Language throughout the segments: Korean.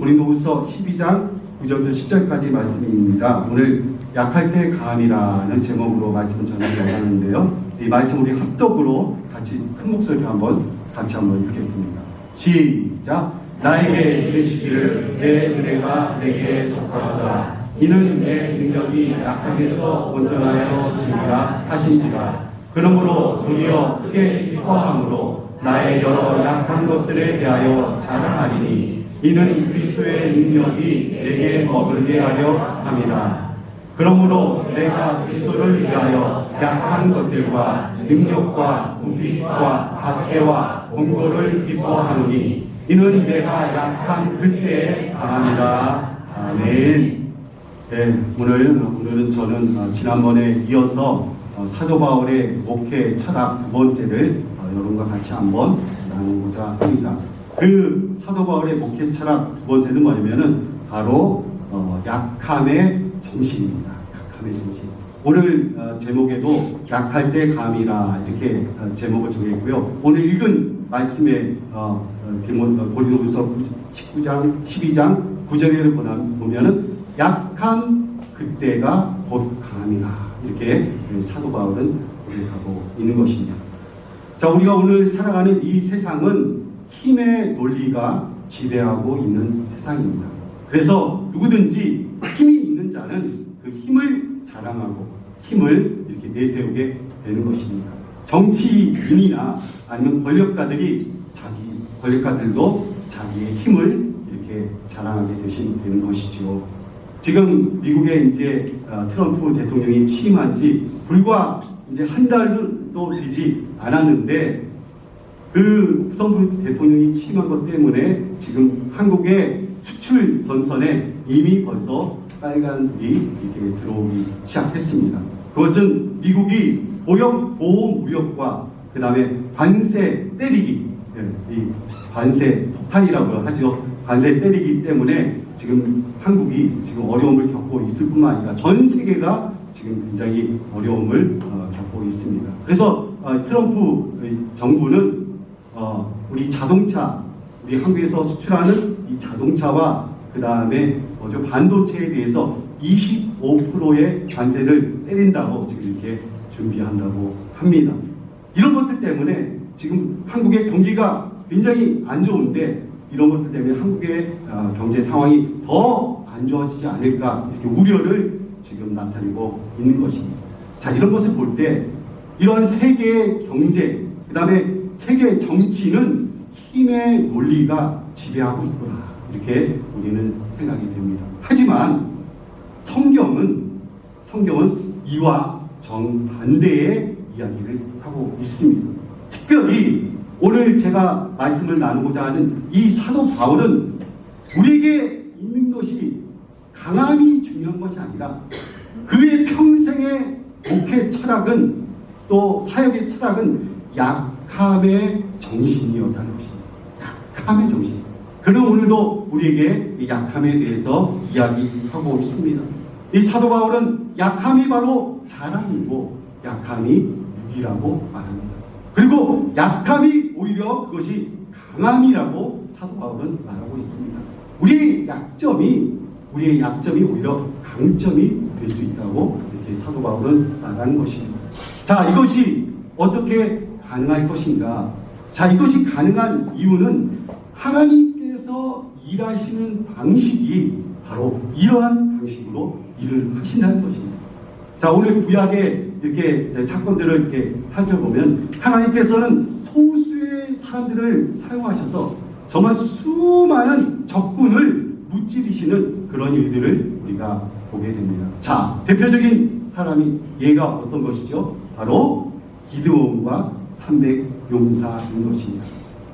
고린도후서 12장 9절부터 10절까지 말씀입니다. 오늘 약할 때 강함이라는 제목으로 말씀을 전하려고 하는데요. 이 말씀 우리 합독으로 같이 큰 목소리로 같이 한번 읽겠습니다. 시작. 나에게 이르시기를 내 은혜가 내게 속하도다. 이는 내 능력이 약함에서 온전하여 지니라 하신지라. 그러므로 도리어 크게 기뻐함으로 나의 여러 약한 것들에 대하여 자랑하리니 이는 그리스도의 능력이 내게 머물게 하려 함이라. 그러므로 내가 그리스도를 위하여 약한 것들과 능력과 궁핍과 박해와 공고를 기뻐하노니 이는 내가 약한 그때에 강함이라. 아멘. 네, 오늘은 저는 지난번에 이어서 사도 바울의 목회 철학 두 번째를 여러분과 같이 한번 나누고자 합니다. 그 사도 바울의 목회 철학 두 번째는 뭐냐면은 바로 약함의 정신입니다. 약함의 정신. 오늘 제목에도 약할 때 감이라 이렇게 제목을 정했고요. 오늘 읽은 말씀의 고린도후서 12장 9절에 보면은 약한 그때가 곧 감이라 이렇게 사도 바울은 고백하고 있는 것입니다. 자, 우리가 오늘 살아가는 이 세상은 힘의 논리가 지배하고 있는 세상입니다. 그래서 누구든지 힘이 있는 자는 그 힘을 자랑하고 힘을 이렇게 내세우게 되는 것입니다. 정치인이나 아니면 권력가들도 자기의 힘을 이렇게 자랑하게 되는 것이죠. 지금 미국에 이제 트럼프 대통령이 취임한 지 불과 이제 한 달도 되지 않았는데 그 트럼프 대통령이 취임한 것 때문에 지금 한국의 수출 전선에 이미 벌써 빨간불이 이렇게 들어오기 시작했습니다. 그것은 미국이 보호무역과 그 다음에 관세 때리기, 이 관세 폭탄이라고 하죠. 관세 때리기 때문에 지금 한국이 지금 어려움을 겪고 있을 뿐만 아니라 전 세계가 지금 굉장히 어려움을 겪고 있습니다. 그래서 트럼프 정부는 우리 한국에서 수출하는 이 자동차와 그 다음에 반도체에 대해서 25%의 관세를 때린다고 지금 이렇게 준비한다고 합니다. 이런 것들 때문에 지금 한국의 경기가 굉장히 안 좋은데 이런 것들 때문에 한국의 경제 상황이 더 안 좋아지지 않을까 이렇게 우려를 지금 나타내고 있는 것입니다. 자, 이런 것을 볼 때 이런 세계의 경제, 그 다음에 세계의 정치는 힘의 논리가 지배하고 있구나 이렇게 우리는 생각이 됩니다. 하지만 성경은 이와 정반대의 이야기를 하고 있습니다. 특별히 오늘 제가 말씀을 나누고자 하는 이 사도 바울은 우리에게 있는 것이 강함이 중요한 것이 아니라 그의 평생의 목회 철학은 또 사역의 철학은 약함의 정신이었다는 것입니다. 약함의 정신. 그는 오늘도 우리에게 이 약함에 대해서 이야기하고 있습니다. 이 사도 바울은 약함이 바로 자랑이고 약함이 무기라고 말합니다. 그리고 약함이 오히려 그것이 강함이라고 사도 바울은 말하고 있습니다. 우리의 약점이 오히려 강점이 될 수 있다고 이렇게 사도 바울은 말하는 것입니다. 자, 이것이 어떻게 가능할 것인가? 자, 이것이 가능한 이유는 하나님께서 일하시는 방식이 바로 이러한 방식으로 일을 하신다는 것입니다. 자, 오늘 구약의 이렇게 사건들을 이렇게 살펴보면 하나님께서는 소수의 사람들을 사용하셔서 정말 수많은 적군을 무찌르시는 그런 일들을 우리가 보게 됩니다. 자, 대표적인 사람이 얘가 어떤 것이죠? 바로 기드온과 300 용사인 것입니다.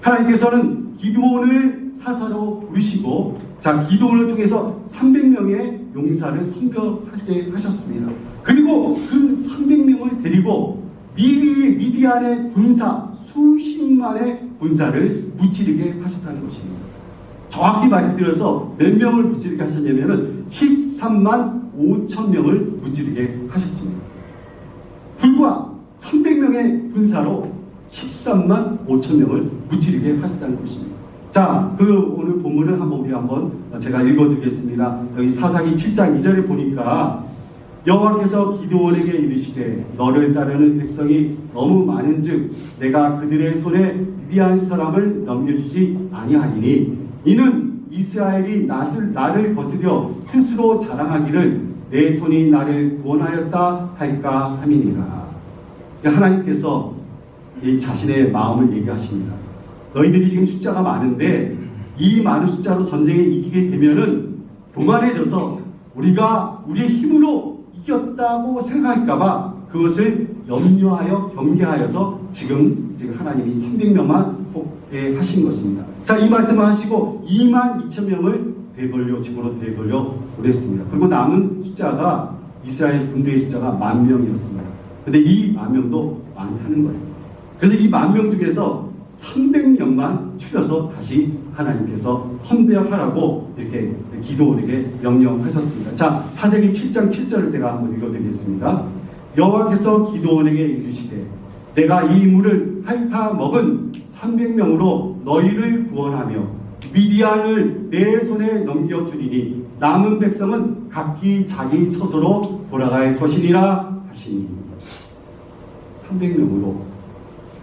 하나님께서는 기드온을 사사로 부르시고 자, 기드온을 통해서 300명의 용사를 선별하시게 하셨습니다. 그리고 그 300명을 데리고 미디안의 군사 수십만의 군사를 무찌르게 하셨다는 것입니다. 정확히 말씀드려서 몇 명을 무찌르게 하셨냐면은 13만 5천 명을 무찌르게 하셨습니다. 불과 300명의 군사로 13만 5천 명을 무찌르게 하셨다는 것입니다. 자, 자, 오늘 본문을 한번 제가 읽어드리겠습니다. 여기 사사기 7장 2절에 보니까 여호와께서 기드온에게 이르시되 너를 따르는 백성이 너무 많은즉 내가 그들의 손에 미디안 사람을 넘겨주지 아니하리니 이는 이스라엘이 나를 거스려 스스로 자랑하기를 내 손이 나를 구원하였다 할까 함이니라. 하나님께서 이 자신의 마음을 얘기하십니다. 너희들이 지금 숫자가 많은데 이 많은 숫자로 전쟁에 이기게 되면은 교만해져서 우리가 우리의 힘으로 이겼다고 생각할까봐 그것을 염려하여 경계하여서 지금 하나님이 300명만 뽑게 하신 것입니다. 자, 이 말씀을 하시고 22,000명을 집으로 되돌려 보냈습니다. 그리고 남은 숫자가 이스라엘 군대의 숫자가 10,000명이었습니다. 근데 이 10,000명도 많다는 거예요. 그래서 이 10,000명 중에서 300명만 추려서 다시 하나님께서 선별하라고 이렇게 기드온에게 명령하셨습니다. 자, 사사기 7장 7절을 제가 한번 읽어드리겠습니다. 여호와께서 기드온에게 이르시되 내가 이 물을 핥아 먹은 300명으로 너희를 구원하며 미디안을 내 손에 넘겨주리니 남은 백성은 각기 자기 처소로 돌아갈 것이니라 하시니 300명으로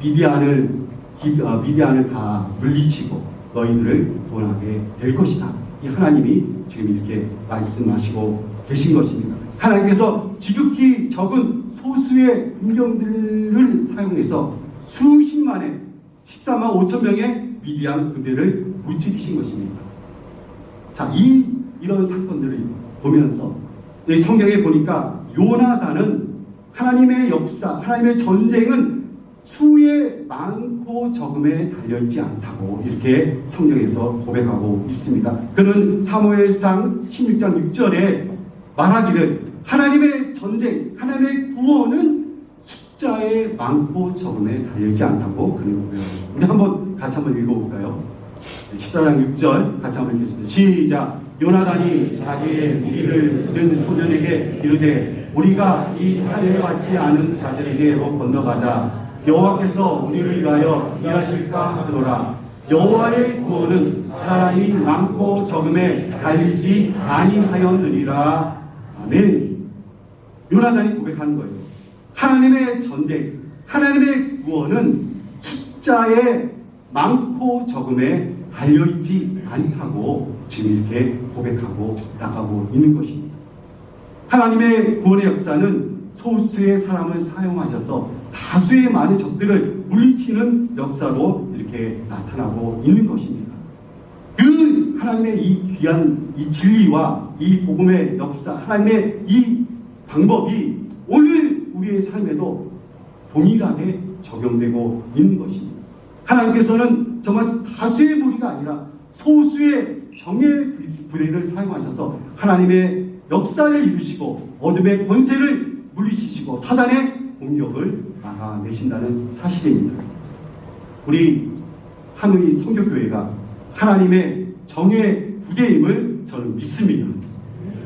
미디안을 다 물리치고 너희들을 구원하게 될 것이다. 이 하나님이 지금 이렇게 말씀하시고 계신 것입니다. 하나님께서 지극히 적은 소수의 군병들을 사용해서 수십만의 14만 5천 명의 미디안 군대를 무찌르신 것입니다. 자, 이런 사건들을 보면서 이 성경에 보니까 요나단은 하나님의 역사, 하나님의 전쟁은 수의 많고 적음에 달려있지 않다고 이렇게 성경에서 고백하고 있습니다. 그는 사무엘상 16장 6절에 말하기를 하나님의 전쟁, 하나님의 구원은 숫자에 많고 적음에 달려있지 않다고 그는 고백하고 있습니다. 우리 같이 한번 읽어볼까요? 14장 6절 같이 한번 읽겠습니다. 시작. 요나단이 자기의 무기를 든 소년에게 이르되 우리가 이 할례 받지 않은 자들에게로 건너가자. 여호와께서 우리를 위하여 일하실까 하노라. 여호와의 구원은 사람이 많고 적음에 달리지 아니하였느니라. 아멘. 요나단이 고백하는 거예요. 하나님의 전쟁, 하나님의 구원은 숫자에 많고 적음에 달려있지 않다고 지금 이렇게 고백하고 나가고 있는 것입니다. 하나님의 구원의 역사는 소수의 사람을 사용하셔서 다수의 많은 적들을 물리치는 역사로 이렇게 나타나고 있는 것입니다. 그 하나님의 이 귀한 이 진리와 이 복음의 역사, 하나님의 이 방법이 오늘 우리의 삶에도 동일하게 적용되고 있는 것입니다. 하나님께서는 정말 다수의 무리가 아니라 소수의 정의 부대를 사용하셔서 하나님의 역사를 이루시고 어둠의 권세를 물리치시고 사단의 공격을 막아내신다는 사실입니다. 우리 하노이 선교교회가 하나님의 정의 부대임을 저는 믿습니다.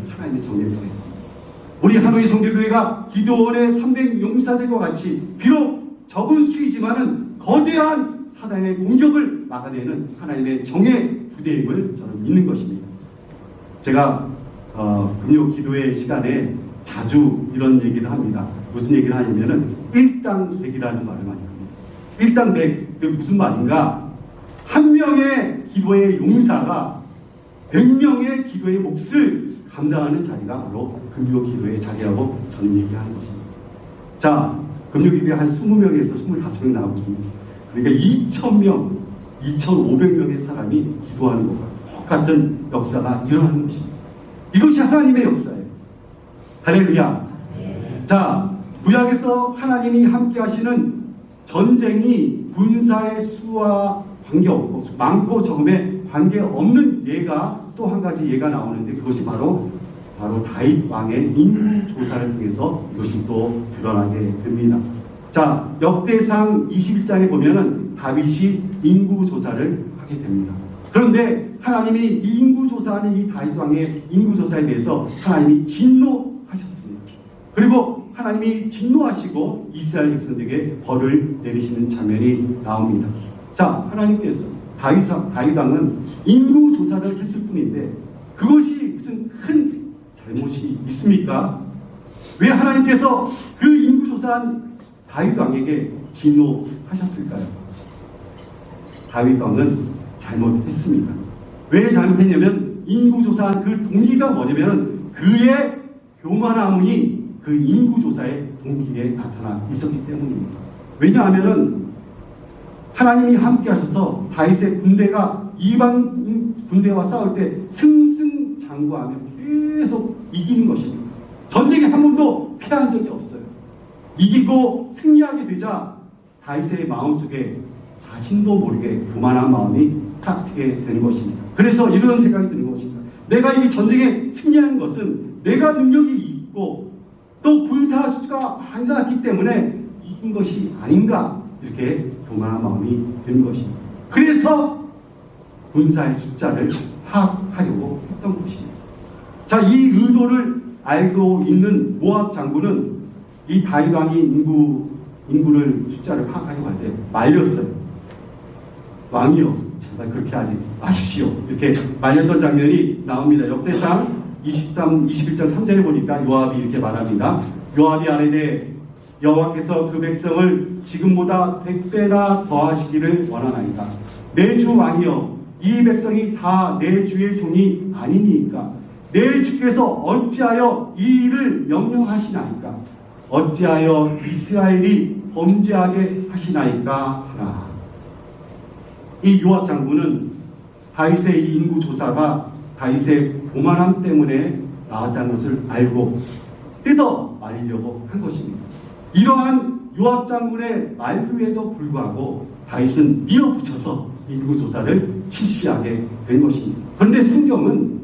하나님의 정의 부대. 우리 하노이 선교교회가 기드온의 300용사들과 같이 비록 적은 수이지만은 거대한 사단의 공격을 막아내는 하나님의 정의 부대임을 저는 믿는 것입니다. 제가 금요 기도회 시간에 자주 이런 얘기를 합니다. 무슨 얘기를 하냐면은 일당백이라는 말을 많이 합니다. 일당백, 그게 무슨 말인가? 한 명의 기도의 용사가 100명의 기도의 몫을 감당하는 자리가 바로 금요 기도의 자리라고 저는 얘기하는 것입니다. 자, 금요 기도에 한 20명에서 25명 나오거든요. 그러니까 2,000명, 2,500명의 사람이 기도하는 것과 똑같은 역사가 일어나는 것입니다. 이것이 하나님의 역사예요. 할렐루야. 자, 구약에서 하나님이 함께 하시는 전쟁이 군사의 수와 관계없고 많고 적음에 관계없는 예가 또 한 가지 예가 나오는데 그것이 바로 다윗 왕의 인구 조사를 통해서 이것이 또 드러나게 됩니다. 자, 역대상 21장에 보면은 다윗이 인구 조사를 하게 됩니다. 그런데 하나님이 이 인구 조사하는 이 다윗 왕의 인구 조사에 대해서 하나님이 진노하셨습니다. 그리고 하나님이 진노하시고 이스라엘 백성들에게 벌을 내리시는 장면이 나옵니다. 자, 하나님께서 다윗 왕은 인구 조사를 했을 뿐인데 그것이 무슨 큰 잘못이 있습니까? 왜 하나님께서 그 인구 조사한 다윗 왕에게 진노하셨을까요? 다윗 왕은 잘못했습니다. 왜 잘못했냐면 인구 조사한 그 동기가 뭐냐면 그의 교만함이 그 인구 조사의 동기에 나타나 있었기 때문입니다. 왜냐하면은 하나님이 함께 하셔서 다윗의 군대가 이방 군대와 싸울 때 승승장구하며 계속 이기는 것입니다. 전쟁에 한 번도 패한 적이 없어요. 이기고 승리하게 되자 다윗의 마음속에 자신도 모르게 교만한 마음이 싹트게 되는 것입니다. 그래서 이런 생각이 드는 것입니다. 내가 이 전쟁에 승리하는 것은 내가 능력이 있고 또 군사 수가 많이 났기 때문에 이긴 것이 아닌가, 이렇게 교만한 마음이 드는 것입니다. 그래서 군사의 숫자를 파악하려고 했던 것입니다. 자, 이 의도를 알고 있는 모압 장군은 이 다윗 왕이 인구를 숫자를 파악하려고 할 때 말렸어요. 왕이요, 제발 그렇게 하지 마십시오. 이렇게 말렸던 장면이 나옵니다. 역대상 21장 3절에 보니까 요압이 이렇게 말합니다. 요압이 아뢰되 여호와께서 그 백성을 지금보다 100배나 더하시기를 원하나이다. 내 주 왕이여, 이 백성이 다 내 주의 종이 아니니까 내 주께서 어찌하여 이 일을 명령하시나이까? 어찌하여 이스라엘이 범죄하게 하시나이까 하라. 이 요압 장군은 다윗의 이 인구 조사가 다윗의 교만함 때문에 나왔다는 것을 알고 뜯어 말리려고 한 것입니다. 이러한 요압 장군의 만류에도 불구하고 다윗은 밀어붙여서 인구 조사를 실시하게 된 것입니다. 그런데 성경은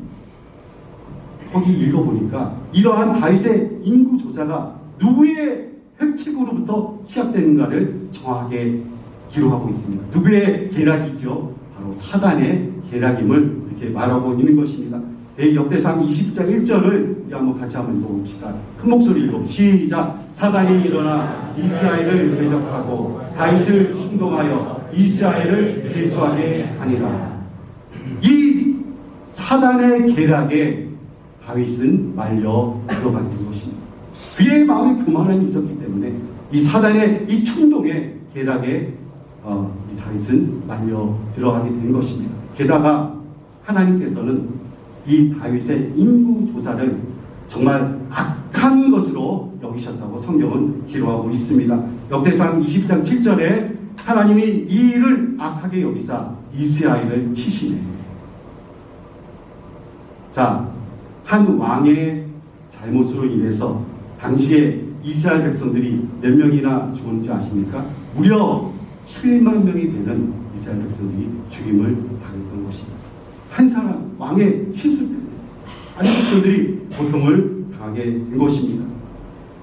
거기 읽어보니까 이러한 다윗의 인구 조사가 누구의 획책으로부터 시작되는가를 정확하게 기록하고 있습니다. 누구의 계략이죠? 바로 사단의 계략임을 이렇게 말하고 있는 것입니다. 역대상 20장 1절을 한번 같이 한번 읽어봅시다. 큰 목소리 읽어봅시다. 시작. 사단이 일어나 이스라엘을 대적하고 다윗을 충동하여 이스라엘을 계수하게 하니라. 이 사단의 계략에 다윗은 말려 들어가게 된 것입니다. 그의 마음에 교만함이 있었기 때문에 이 사단의 이 충동의 계략에 이 다윗은 말려 들어가게 된 것입니다. 게다가 하나님께서는 이 다윗의 인구 조사를 정말 악한 것으로 여기셨다고 성경은 기록하고 있습니다. 역대상 20장 7절에 하나님이 이 일을 악하게 여기사 이스라엘을 치시네. 자, 한 왕의 잘못으로 인해서 당시에 이스라엘 백성들이 몇 명이나 죽은 줄 아십니까? 무려 7만 명이 되는 이스라엘 백성들이 죽임을 당했던 것입니다. 한 사람, 왕의 실수 때문에 많은 백성들이 고통을 당하게 된 것입니다.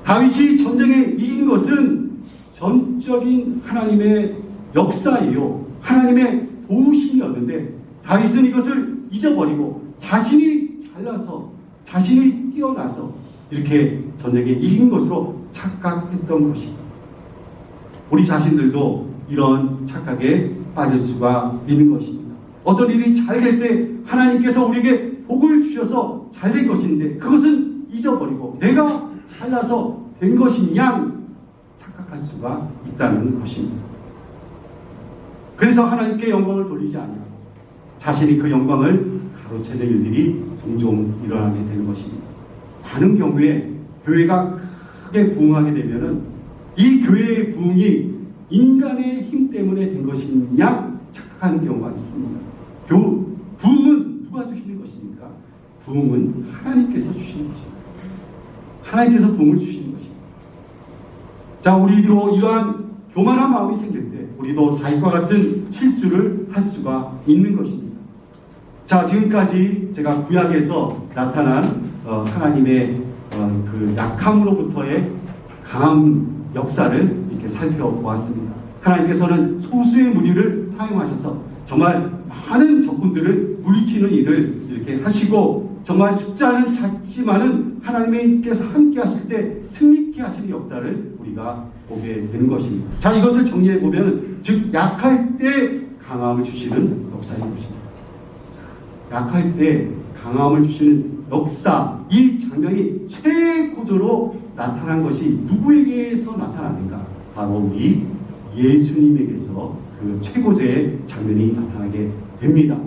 다윗이 전쟁에 이긴 것은 전적인 하나님의 역사예요. 하나님의 도우심이었는데 다윗은 이것을 잊어버리고 자신이 잘나서, 자신이 뛰어나서 이렇게 전쟁에 이긴 것으로 착각했던 것입니다. 우리 자신들도 이런 착각에 빠질 수가 있는 것입니다. 어떤 일이 잘 될 때 하나님께서 우리에게 복을 주셔서 잘 될 것인데 그것은 잊어버리고 내가 잘나서 된 것인 양 착각할 수가 있다는 것입니다. 그래서 하나님께 영광을 돌리지 아니하고 자신이 그 영광을 가로채는 일들이 종종 일어나게 되는 것입니다. 많은 경우에 교회가 크게 부흥하게 되면은 이 교회의 부흥이 인간의 힘 때문에 된 것인 양 착각하는 경우가 있습니다. 부흥은 누가 주시는 것입니까? 부흥은 하나님께서 주시는 것입니다. 하나님께서 부흥을 주시는 것입니다. 자, 우리도 이러한 교만한 마음이 생길 때 우리도 다윗과 같은 실수를 할 수가 있는 것입니다. 자, 지금까지 제가 구약에서 나타난 하나님의 그 약함으로부터의 강한 역사를 이렇게 살펴보았습니다. 하나님께서는 소수의 무리를 사용하셔서 정말 많은 적군들을 물리치는 일을 이렇게 하시고 정말 숫자는 작지만은 하나님께서 함께 하실 때 승리케 하시는 역사를 우리가 보게 되는 것입니다. 자, 이것을 정리해 보면 즉 약할 때 강함을 주시는 역사인 것입니다. 약할 때 강함을 주시는 역사, 이 장면이 최고조로 나타난 것이 누구에게서 나타나는가? 바로 우리 예수님에게서 그 최고조의 장면이 나타나게 됩니다.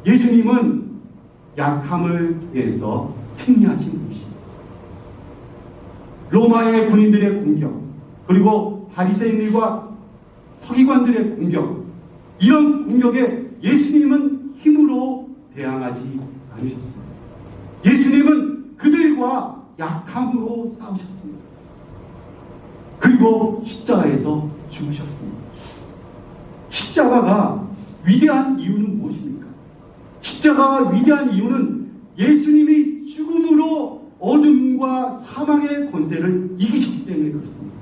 예수님은 약함을 위해서 승리하신 것입니다. 로마의 군인들의 공격, 그리고 바리새인들과 서기관들의 공격, 이런 공격에 예수님은 힘으로 대항하지 않으셨습니다. 예수님은 그들과 약함으로 싸우셨습니다. 그리고 십자가에서 죽으셨습니다. 십자가가 위대한 이유는 무엇입니까? 십자가가 위대한 이유는 예수님이 죽음으로 어둠과 사망의 권세를 이기셨기 때문에 그렇습니다.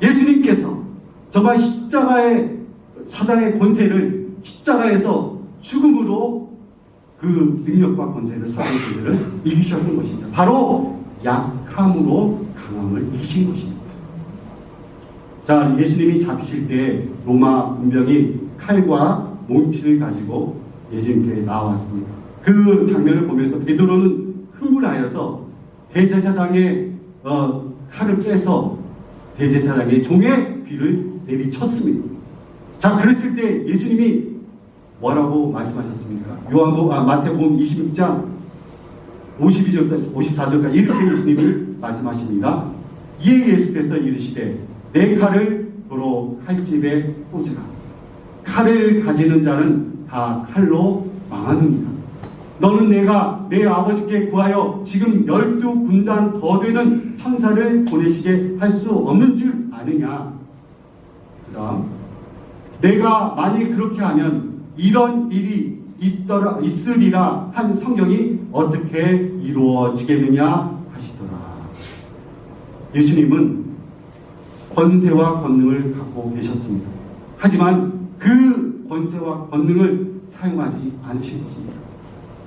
예수님께서 정말 십자가의 사단의 권세를 십자가에서 죽음으로 그 능력과 권세를, 사단의 권세를 이기셨던 것입니다. 바로 약함으로 강함을 이기신 것입니다. 자, 예수님이 잡히실 때 로마 군병이 칼과 몽치를 가지고 예수님께 나왔습니다. 그 장면을 보면서 베드로는 흥분하여서 대제사장의 칼을 빼서 대제사장의 종의 귀를 내리쳤습니다. 자, 그랬을 때 예수님이 뭐라고 말씀하셨습니까? 마태복음 26장 52절까지 54절까지 이렇게 예수님이 말씀하십니다. 이에 예수께서 이르시되 내 칼을 도로 칼집에 꽂으라. 칼을 가지는 자는 다 칼로 망하느니라. 너는 내가 내 아버지께 구하여 지금 12군단 더 되는 천사를 보내시게 할 수 없는 줄 아느냐. 그 다음, 내가 만일 그렇게 하면 이런 일이 있으리라 한 성경이 어떻게 이루어지겠느냐 하시더라. 예수님은 권세와 권능을 갖고 계셨습니다. 하지만 그 권세와 권능을 사용하지 않으신 것입니다.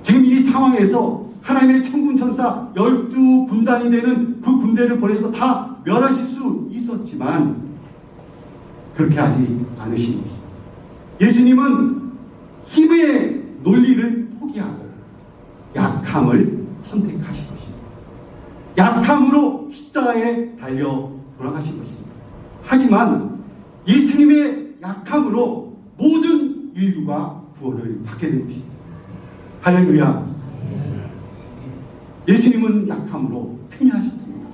지금 이 상황에서 하나님의 천군 천사 12군단이 되는 그 군대를 보내서 다 멸하실 수 있었지만 그렇게 하지 않으신 것입니다. 예수님은 힘의 논리를 포기하고 약함을 선택하신 것입니다. 약함으로 십자가에 달려 돌아가신 것입니다. 하지만 예수님의 약함으로 모든 인류가 구원을 받게 된 것입니다. 할렐루야. 예수님은 약함으로 승리하셨습니다.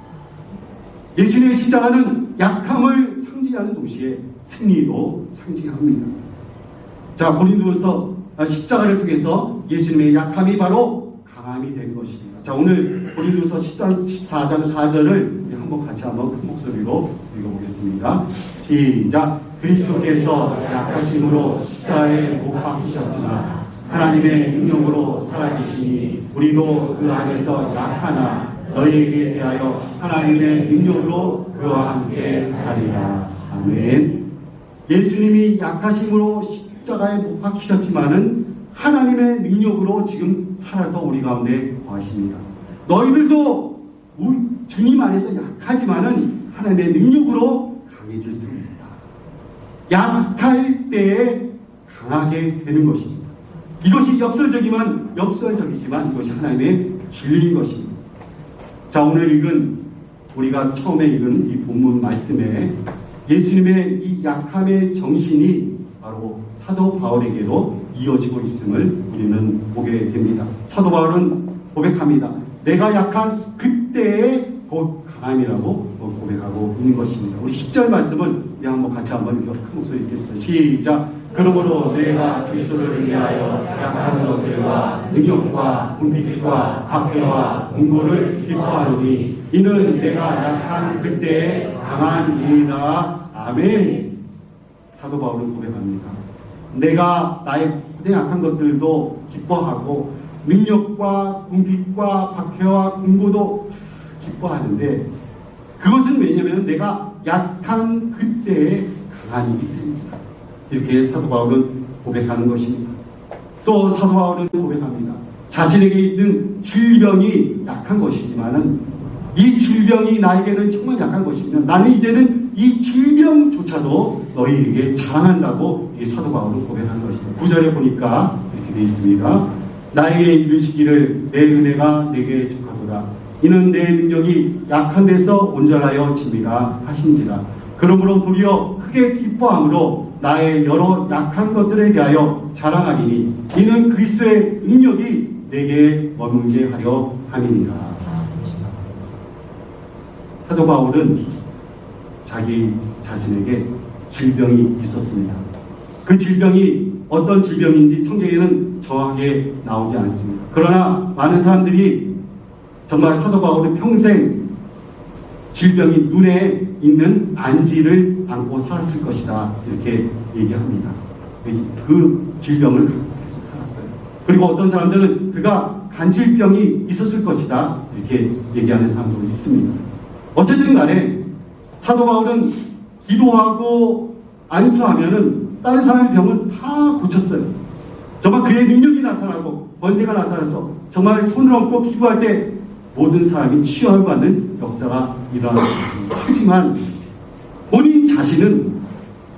예수님의 십자가는 약함을 상징하는 동시에 승리도 상징합니다. 자, 고린도서 십자가를 통해서 예수님의 약함이 바로 강함이 된 것입니다. 자, 오늘 고린도서 14장 4절을 한번 같이 한번 큰 목소리로 읽어보겠습니다. 시작. 그리스도께서 약하심으로 십자가에 못 박히셨으나 하나님의 능력으로 살아계시니 우리도 그 안에서 약하나 너희에게 대하여 하나님의 능력으로 그와 함께 살리라. 아멘. 예수님이 약하심으로 십자가에 못 박히셨지만은 하나님의 능력으로 지금 살아서 우리 가운데 거하십니다. 너희들도 우리 주님 안에서 약하지만은 하나님의 능력으로 강해질 수 있다. 약할 때에 강하게 되는 것입니다. 이것이 역설적이지만 이것이 하나님의 진리인 것입니다. 자, 오늘 우리가 처음에 읽은 이 본문 말씀에 예수님의 이 약함의 정신이 바로 사도 바울에게로 이어지고 있음을 우리는 보게 됩니다. 사도 바울은 고백합니다. 내가 약한 그때의 곧 강함이라고 고백하고 있는 것입니다. 우리 10절 말씀을 한번 같이 한번 큰 목소리 읽겠습니다. 시작. 그러므로 내가 그리스도를 위하여 약한 것들과 능력과 궁핍과 박해와 공고를 기뻐하노니 이는 내가 약한 그때에 강한 이라. 아멘. 사도 바울은 고백합니다. 내가 나의 약한 것들도 기뻐하고 능력과 궁핍과 박해와 공고도 기뻐하는데 그것은 왜냐하면 내가 약한 그때에 강한 이기 때문입니다. 이렇게 사도 바울은 고백하는 것입니다. 또 사도 바울은 고백합니다. 자신에게 있는 질병이 약한 것이지만은 이 질병이 나에게는 정말 약한 것이면 나는 이제는 이 질병조차도 너희에게 자랑한다고 이 사도 바울은 고백하는 것입니다. 9절에 보니까 이렇게 되어 있습니다. 나에게 이르시기를 내 은혜가 내게 족하도다. 이는 내 능력이 약한 데서 온전하여 짐이라 하신지라. 그러므로 도리어 크게 기뻐함으로 나의 여러 약한 것들에 대하여 자랑하리니 이는 그리스도의 능력이 내게 머물게 하려 함이니라. 사도 바울은 자기 자신에게 질병이 있었습니다. 그 질병이 어떤 질병인지 성경에는 정확하게 나오지 않습니다. 그러나 많은 사람들이 정말 사도 바울은 평생 질병이 눈에 있는 안지를 안고 살았을 것이다 이렇게 얘기합니다. 그 질병을 계속 살았어요. 그리고 어떤 사람들은 그가 간질병이 있었을 것이다 이렇게 얘기하는 사람도 있습니다. 어쨌든 간에 사도 바울은 기도하고 안수하면은 다른 사람의 병은 다 고쳤어요. 정말 그의 능력이 나타나고 권세가 나타나서 정말 손을 얹고 기도할 때 모든 사람이 치유받는 역사가 일어났습니다. 하지만 본인 자신은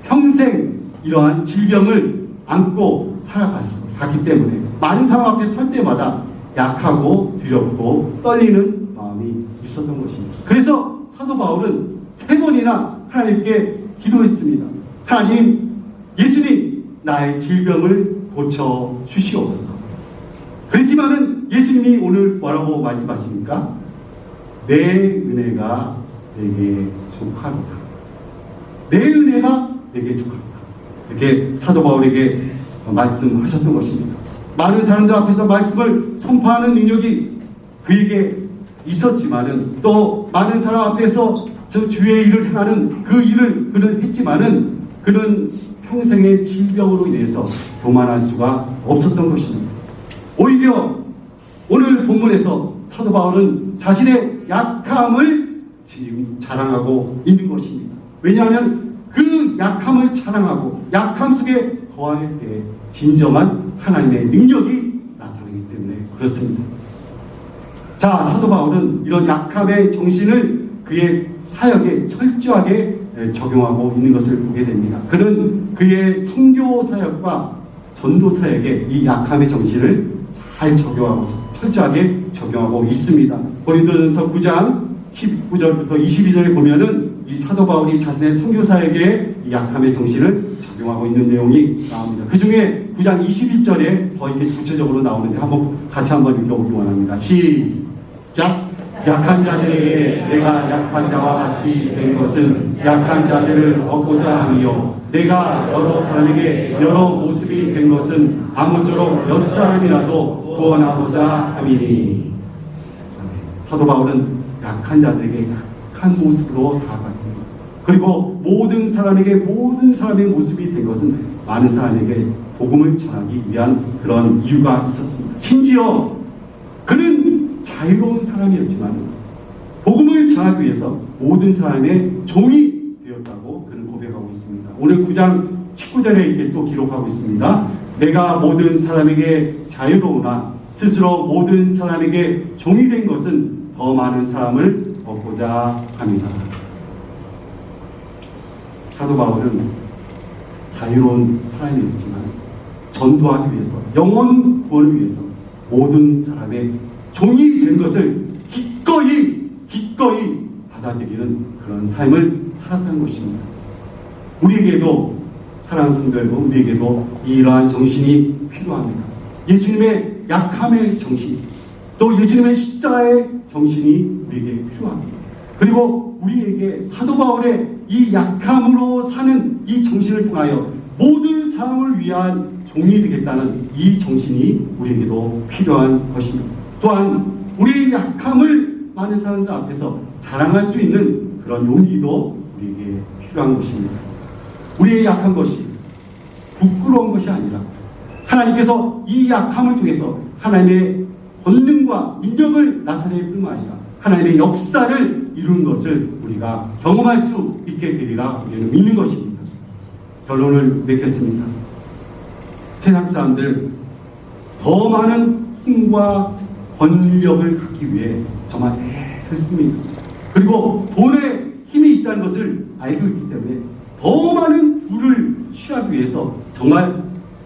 평생 이러한 질병을 안고 살아갔기 때문에 많은 사람 앞에 설 때마다 약하고 두렵고 떨리는 마음이 있었던 것입니다. 그래서 사도 바울은 3번이나 하나님께 기도했습니다. 하나님, 예수님, 나의 질병을 고쳐 주시옵소서. 그랬지만은 예수님이 오늘 뭐라고 말씀하십니까? 내 은혜가 내게 족하도다. 내 은혜가 내게 족하도다. 이렇게 사도 바울에게 말씀하셨던 것입니다. 많은 사람들 앞에서 말씀을 선포하는 능력이 그에게 있었지만은 또 많은 사람 앞에서 저 주의 일을 행하는 그 일을 그는 했지만은 그는 평생의 질병으로 인해서 교만할 수가 없었던 것입니다. 오히려 오늘 본문에서 사도 바울은 자신의 약함을 지금 자랑하고 있는 것입니다. 왜냐하면 그 약함을 자랑하고 약함 속에 거할 때 진정한 하나님의 능력이 나타나기 때문에 그렇습니다. 자, 사도 바울은 이런 약함의 정신을 그의 사역에 철저하게 적용하고 있는 것을 보게 됩니다. 그는 그의 선교 사역과 전도 사역에 이 약함의 정신을 잘 적용하고 철저하게 적용하고 있습니다. 고린도전서 9장 19절부터 22절에 보면은 이 사도 바울이 자신의 선교 사역에 이 약함의 정신을 적용하고 있는 내용이 나옵니다. 그 중에 9장 21절에 더 이렇게 구체적으로 나오는데 같이 한번 읽어보기 원합니다. 시작! 약한 자들에게 내가 약한 자와 같이 된 것은 약한 자들을 얻고자 함이요 내가 여러 사람에게 여러 모습이 된 것은 아무쪼록 6사람이라도 구원하고자 함이니. 사도 바울은 약한 자들에게 약한 모습으로 다가갔습니다. 그리고 모든 사람에게 모든 사람의 모습이 된 것은 많은 사람에게 복음을 전하기 위한 그런 이유가 있었습니다. 심지어 그는 자유로운 사람이었지만 복음을 전하기 위해서 모든 사람의 종이 되었다고 그는 고백하고 있습니다. 오늘 9장 19절에 이렇게 또 기록하고 있습니다. 내가 모든 사람에게 자유로우나 스스로 모든 사람에게 종이 된 것은 더 많은 사람을 얻고자 합니다. 사도 바울은 자유로운 사람이었지만 전도하기 위해서 영혼 구원을 위해서 모든 사람의 종이 된 것을 기꺼이 받아들이는 그런 삶을 살았다는 것입니다. 우리에게도 사랑하는 성도 여러분, 우리에게도 이러한 정신이 필요합니다. 예수님의 약함의 정신, 또 예수님의 십자가의 정신이 우리에게 필요합니다. 그리고 우리에게 사도 바울의 이 약함으로 사는 이 정신을 통하여 모든 사람을 위한 종이 되겠다는 이 정신이 우리에게도 필요한 것입니다. 또한 우리의 약함을 많은 사람들 앞에서 자랑할 수 있는 그런 용기도 우리에게 필요한 것입니다. 우리의 약한 것이 부끄러운 것이 아니라 하나님께서 이 약함을 통해서 하나님의 권능과 능력을 나타낼 뿐만 아니라 하나님의 역사를 이루는 것을 우리가 경험할 수 있게 되리라 우리는 믿는 것입니다. 결론을 맺겠습니다. 세상 사람들 더 많은 힘과 권력을 갖기 위해 정말 애썼습니다. 그리고 돈에 힘이 있다는 것을 알고 있기 때문에 더 많은 부를 취하기 위해서 정말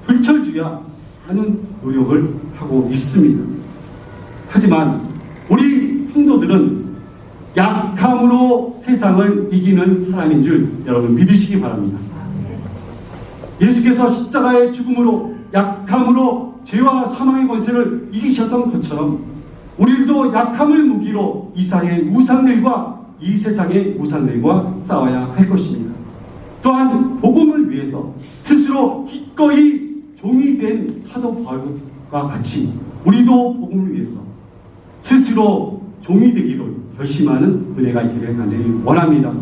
불철주야 하는 노력을 하고 있습니다. 하지만 우리 성도들은 약함으로 세상을 이기는 사람인 줄 여러분 믿으시기 바랍니다. 예수께서 십자가의 죽음으로 약함으로 죄와 사망의 권세를 이기셨던 것처럼 우리도 약함을 무기로 이상의 우상들과 이 세상의 우상들과 싸워야 할 것입니다. 또한 복음을 위해서 스스로 기꺼이 종이 된 사도 바울과 같이 우리도 복음을 위해서 스스로 종이 되기를 결심하는 은혜가 있기를 간절히 원합니다.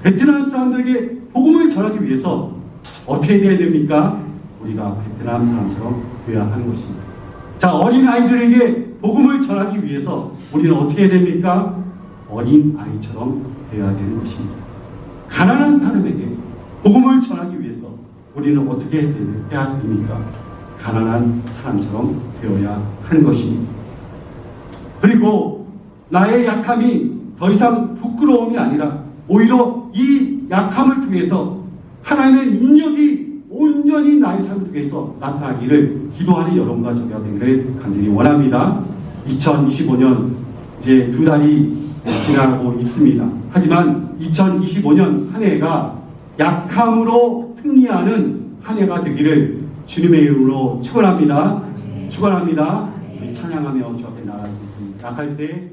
베트남 사람들에게 복음을 전하기 위해서 어떻게 되어야 됩니까? 우리가 베트남 사람처럼 되어야 하는 것입니다. 자, 어린 아이들에게 복음을 전하기 위해서 우리는 어떻게 해야 됩니까? 어린 아이처럼 되어야 되는 것입니다. 가난한 사람에게 복음을 전하기 위해서 우리는 어떻게 해야 됩니까? 가난한 사람처럼 되어야 하는 것입니다. 그리고 나의 약함이 더 이상 부끄러움이 아니라 오히려 이 약함을 통해서 하나님의 능력이 온전히 나의 삶 속에서 나타나기를 기도하는 여러분과 저희가 되기를 간절히 원합니다. 2025년 이제 2달이 지나고 있습니다. 하지만 2025년 한 해가 약함으로 승리하는 한 해가 되기를 주님의 이름으로 축원합니다. 축원합니다. 우리 찬양하며 주 앞에 나아가겠습니다. 약할 때